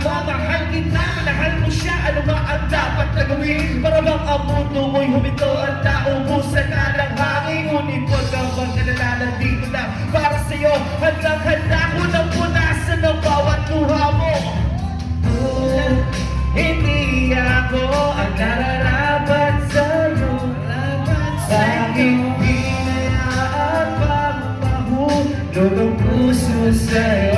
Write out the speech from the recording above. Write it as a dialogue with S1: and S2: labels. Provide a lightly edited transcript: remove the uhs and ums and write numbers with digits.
S1: Mamahal kita, minahal mo siya. Ano ba ang dapat na gawin? Para bang ang mundo mo'y humito at naubusan na ng hangin. Ngunit huwag kang mag-alala, nandito na para sa'yo. Handang-handa ko ng punasan ng bawat luha mo. Hindi ako ang nararapat sa'yo. Sa hindi na at pagmahulog ang puso sa'yo.